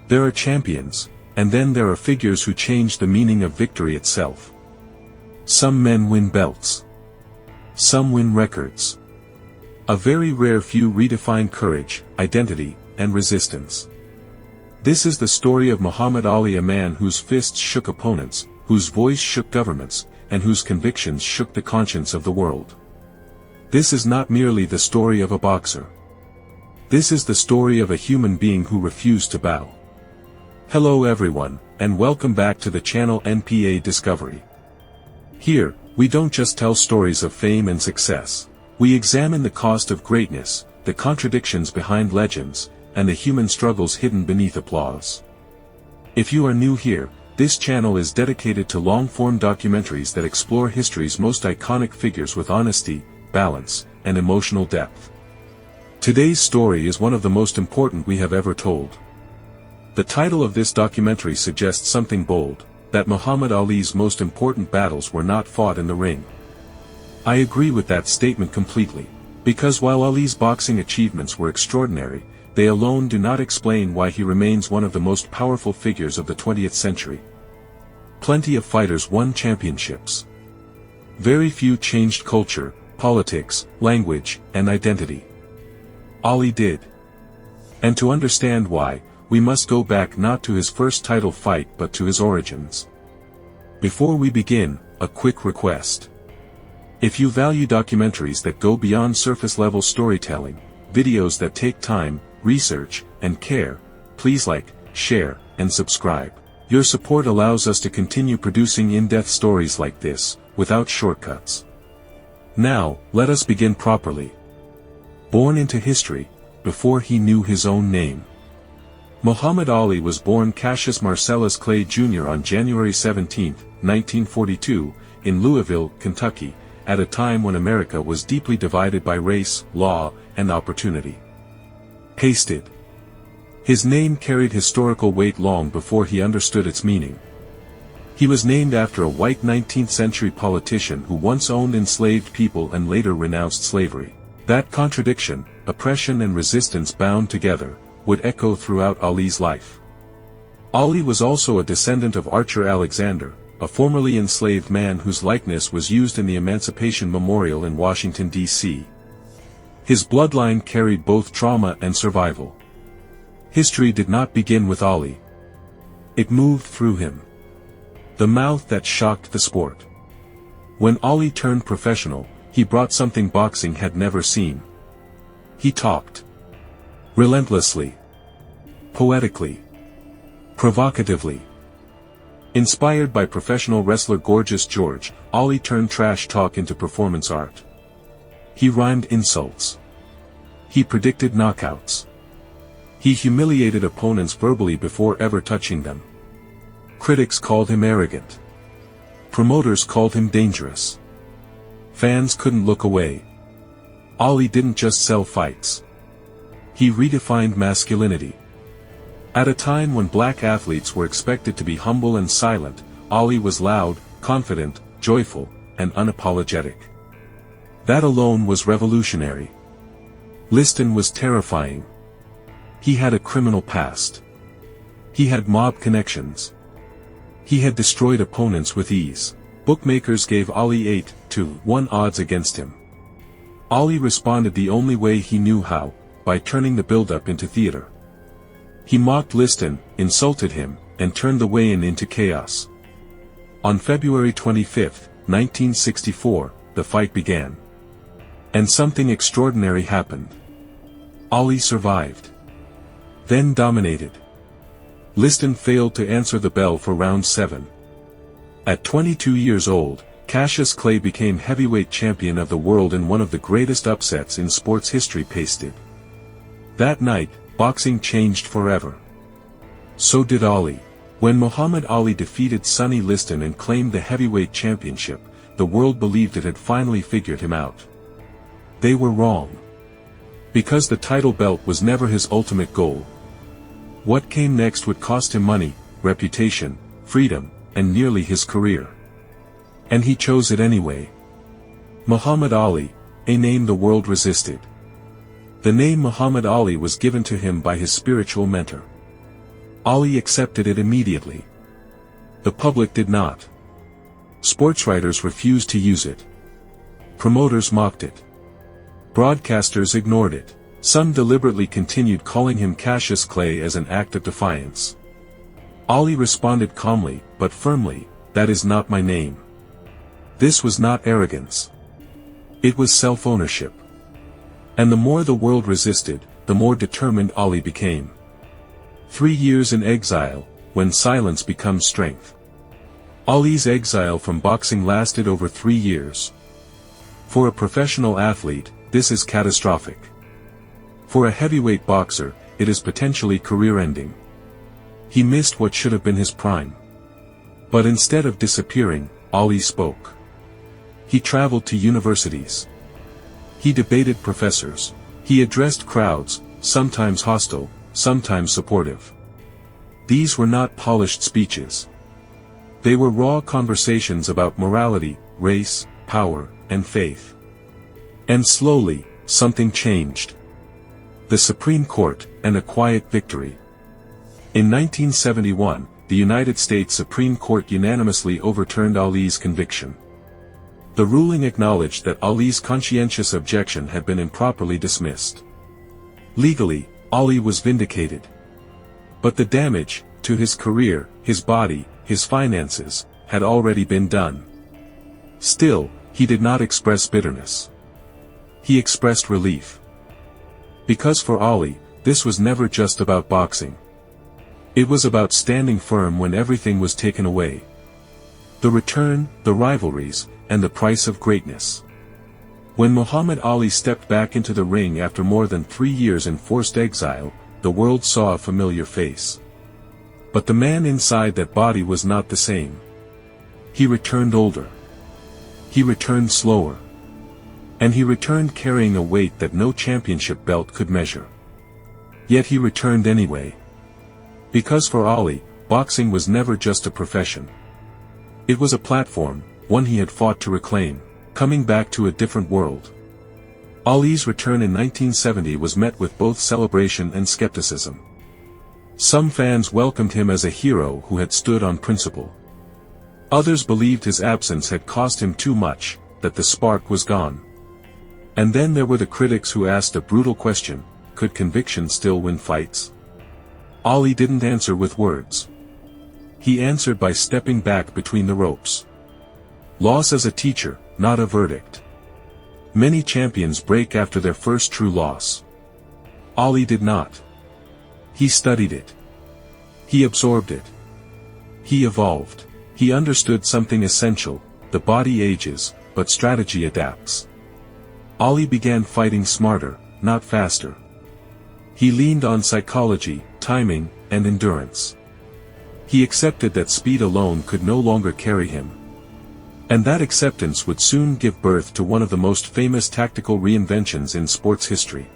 There are champions, and then there are figures who change the meaning of victory itself. Some men win belts. Some win records. A very rare few redefine courage, identity, and resistance. This is the story of Muhammad Ali, a man whose fists shook opponents, whose voice shook governments, and whose convictions shook the conscience of the world. This is not merely the story of a boxer. This is the story of a human being who refused to bow. Hello everyone, and welcome back to the channel NPA Discovery. Here, we don't just tell stories of fame and success. We examine the cost of greatness, the contradictions behind legends, and the human struggles hidden beneath applause. If you are new here, this channel is dedicated to long-form documentaries that explore history's most iconic figures with honesty, balance, and emotional depth. Today's story is one of the most important we have ever told. The title of this documentary suggests something bold, that Muhammad Ali's most important battles were not fought in the ring. I agree with that statement completely, because while Ali's boxing achievements were extraordinary, they alone do not explain why he remains one of the most powerful figures of the 20th century. Plenty of fighters won championships. Very few changed culture, politics, language, and identity. Ali did. And to understand why, we must go back not to his first title fight but to his origins. Before we begin, a quick request. If you value documentaries that go beyond surface-level storytelling, videos that take time, research, and care, please like, share, and subscribe. Your support allows us to continue producing in-depth stories like this, without shortcuts. Now, let us begin properly. Born into history, before he knew his own name. Muhammad Ali was born Cassius Marcellus Clay Jr. on January 17, 1942, in Louisville, Kentucky, at a time when America was deeply divided by race, law, and opportunity. Pasted. His name carried historical weight long before he understood its meaning. He was named after a white 19th-century politician who once owned enslaved people and later renounced slavery. That contradiction, oppression and resistance bound together, would echo throughout Ali's life. Ali was also a descendant of Archer Alexander, a formerly enslaved man whose likeness was used in the Emancipation Memorial in Washington, D.C. His bloodline carried both trauma and survival. History did not begin with Ali. It moved through him. The mouth that shocked the sport. When Ali turned professional, he brought something boxing had never seen. He talked. Relentlessly. Poetically. Provocatively. Inspired by professional wrestler Gorgeous George, Ali turned trash talk into performance art. He rhymed insults. He predicted knockouts. He humiliated opponents verbally before ever touching them. Critics called him arrogant. Promoters called him dangerous. Fans couldn't look away. Ali didn't just sell fights. He redefined masculinity. At a time when black athletes were expected to be humble and silent, Ali was loud, confident, joyful, and unapologetic. That alone was revolutionary. Liston was terrifying. He had a criminal past. He had mob connections. He had destroyed opponents with ease. Bookmakers gave Ali 8-1 odds against him. Ali responded the only way he knew how, by turning the build-up into theater. He mocked Liston, insulted him, and turned the weigh-in into chaos. On February 25, 1964, the fight began. And something extraordinary happened. Ali survived. Then dominated. Liston failed to answer the bell for round 7. At 22 years old, Cassius Clay became heavyweight champion of the world in one of the greatest upsets in sports history. Pasted. That night, boxing changed forever. So did Ali. When Muhammad Ali defeated Sonny Liston and claimed the heavyweight championship, the world believed it had finally figured him out. They were wrong. Because the title belt was never his ultimate goal. What came next would cost him money, reputation, freedom, and nearly his career. And he chose it anyway. Muhammad Ali, a name the world resisted. The name Muhammad Ali was given to him by his spiritual mentor. Ali accepted it immediately. The public did not. Sportswriters refused to use it. Promoters mocked it. Broadcasters ignored it. Some deliberately continued calling him Cassius Clay as an act of defiance. Ali responded calmly, but firmly, "That is not my name." This was not arrogance. It was self-ownership. And the more the world resisted, the more determined Ali became. 3 years in exile, when silence becomes strength. Ali's exile from boxing lasted over 3 years. For a professional athlete, this is catastrophic. For a heavyweight boxer, it is potentially career-ending. He missed what should have been his prime. But instead of disappearing, Ali spoke. He traveled to universities. He debated professors. He addressed crowds, sometimes hostile, sometimes supportive. These were not polished speeches. They were raw conversations about morality, race, power, and faith. And slowly, something changed. The Supreme Court, and a quiet victory. In 1971, the United States Supreme Court unanimously overturned Ali's conviction. The ruling acknowledged that Ali's conscientious objection had been improperly dismissed. Legally, Ali was vindicated. But the damage, to his career, his body, his finances, had already been done. Still, he did not express bitterness. He expressed relief. Because for Ali, this was never just about boxing. It was about standing firm when everything was taken away. The return, the rivalries, and the price of greatness. When Muhammad Ali stepped back into the ring after more than 3 years in forced exile, the world saw a familiar face. But the man inside that body was not the same. He returned older. He returned slower. And he returned carrying a weight that no championship belt could measure. Yet he returned anyway. Because for Ali, boxing was never just a profession. It was a platform, one he had fought to reclaim, coming back to a different world. Ali's return in 1970 was met with both celebration and skepticism. Some fans welcomed him as a hero who had stood on principle. Others believed his absence had cost him too much, that the spark was gone. And then there were the critics who asked a brutal question: could conviction still win fights? Ali didn't answer with words. He answered by stepping back between the ropes. Loss as a teacher, not a verdict. Many champions break after their first true loss. Ali did not. He studied it. He absorbed it. He evolved. He understood something essential: the body ages, but strategy adapts. Ali began fighting smarter, not faster. He leaned on psychology, timing, and endurance. He accepted that speed alone could no longer carry him. And that acceptance would soon give birth to one of the most famous tactical reinventions in sports history.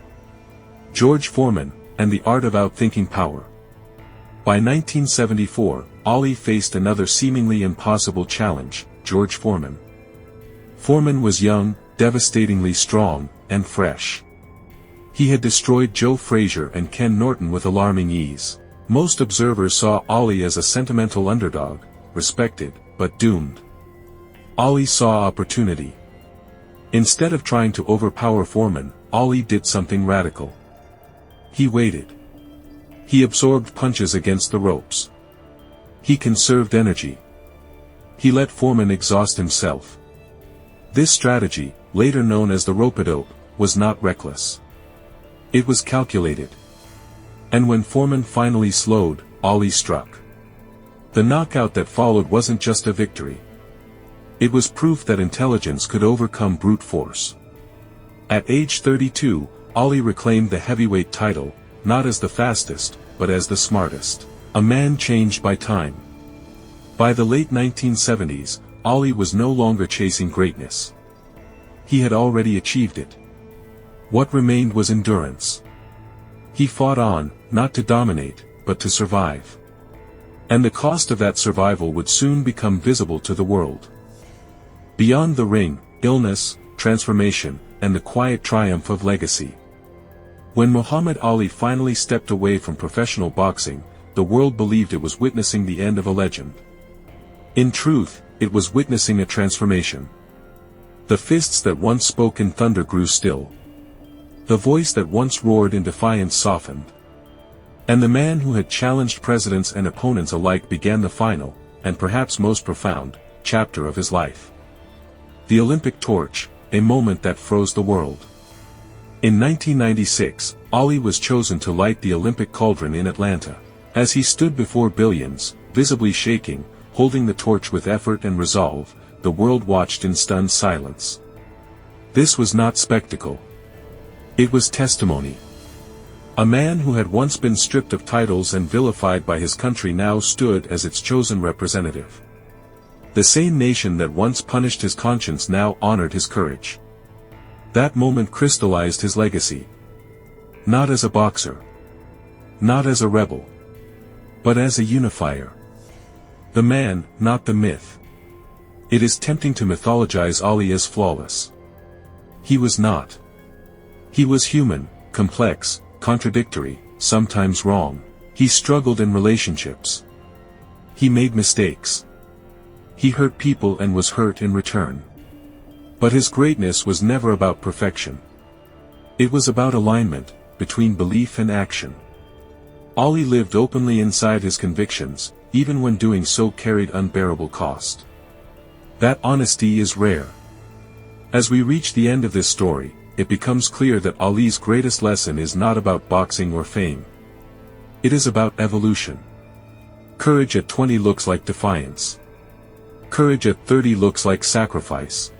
George Foreman, and the art of outthinking power. By 1974, Ali faced another seemingly impossible challenge: George Foreman. Foreman was young, devastatingly strong, and fresh. He had destroyed Joe Frazier and Ken Norton with alarming ease. Most observers saw Ali as a sentimental underdog, respected, but doomed. Ali saw opportunity. Instead of trying to overpower Foreman, Ali did something radical. He waited. He absorbed punches against the ropes. He conserved energy. He let Foreman exhaust himself. This strategy, later known as the rope-a-dope, was not reckless. It was calculated. And when Foreman finally slowed, Ali struck. The knockout that followed wasn't just a victory. It was proof that intelligence could overcome brute force. At age 32, Ali reclaimed the heavyweight title, not as the fastest, but as the smartest. A man changed by time. By the late 1970s, Ali was no longer chasing greatness. He had already achieved it. What remained was endurance. He fought on, not to dominate, but to survive. And the cost of that survival would soon become visible to the world. Beyond the ring, illness, transformation, and the quiet triumph of legacy. When Muhammad Ali finally stepped away from professional boxing, the world believed it was witnessing the end of a legend. In truth, it was witnessing a transformation. The fists that once spoke in thunder grew still. The voice that once roared in defiance softened. And the man who had challenged presidents and opponents alike began the final, and perhaps most profound, chapter of his life. The Olympic torch, a moment that froze the world. In 1996, Ali was chosen to light the Olympic cauldron in Atlanta. As he stood before billions, visibly shaking, holding the torch with effort and resolve, the world watched in stunned silence. This was not spectacle. It was testimony. A man who had once been stripped of titles and vilified by his country now stood as its chosen representative. The same nation that once punished his conscience now honored his courage. That moment crystallized his legacy. Not as a boxer. Not as a rebel. But as a unifier. The man, not the myth. It is tempting to mythologize Ali as flawless. He was not. He was human, complex, contradictory, sometimes wrong. He struggled in relationships. He made mistakes. He hurt people and was hurt in return. But his greatness was never about perfection. It was about alignment, between belief and action. Ali lived openly inside his convictions, even when doing so carried unbearable cost. That honesty is rare. As we reach the end of this story, it becomes clear that Ali's greatest lesson is not about boxing or fame. It is about evolution. Courage at 20 looks like defiance. Courage at 30 looks like sacrifice.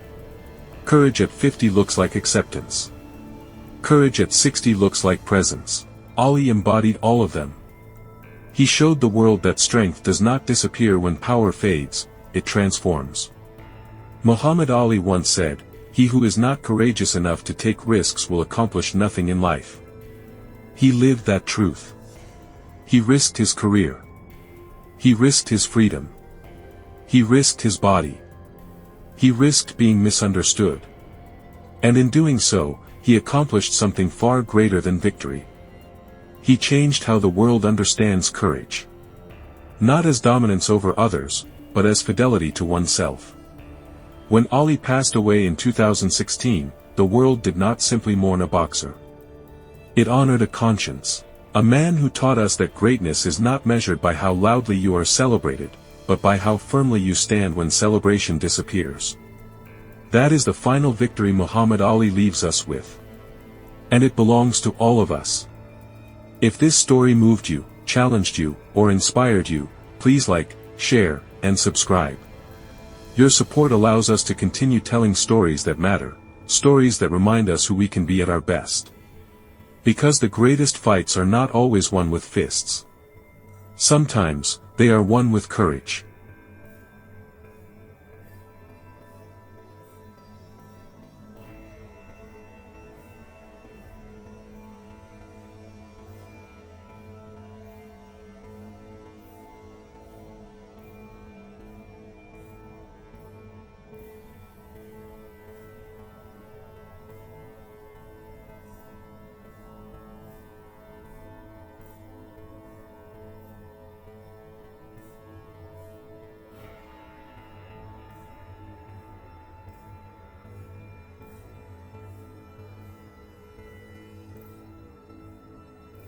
Courage at 50 looks like acceptance. Courage at 60 looks like presence. Ali embodied all of them. He showed the world that strength does not disappear when power fades, it transforms. Muhammad Ali once said, "He who is not courageous enough to take risks will accomplish nothing in life." He lived that truth. He risked his career. He risked his freedom. He risked his body. He risked being misunderstood. And in doing so, he accomplished something far greater than victory. He changed how the world understands courage. Not as dominance over others, but as fidelity to oneself. When Ali passed away in 2016, the world did not simply mourn a boxer. It honored a conscience. A man who taught us that greatness is not measured by how loudly you are celebrated, but by how firmly you stand when celebration disappears. That is the final victory Muhammad Ali leaves us with. And it belongs to all of us. If this story moved you, challenged you, or inspired you, please like, share, and subscribe. Your support allows us to continue telling stories that matter, stories that remind us who we can be at our best. Because the greatest fights are not always won with fists. Sometimes, they are won with courage.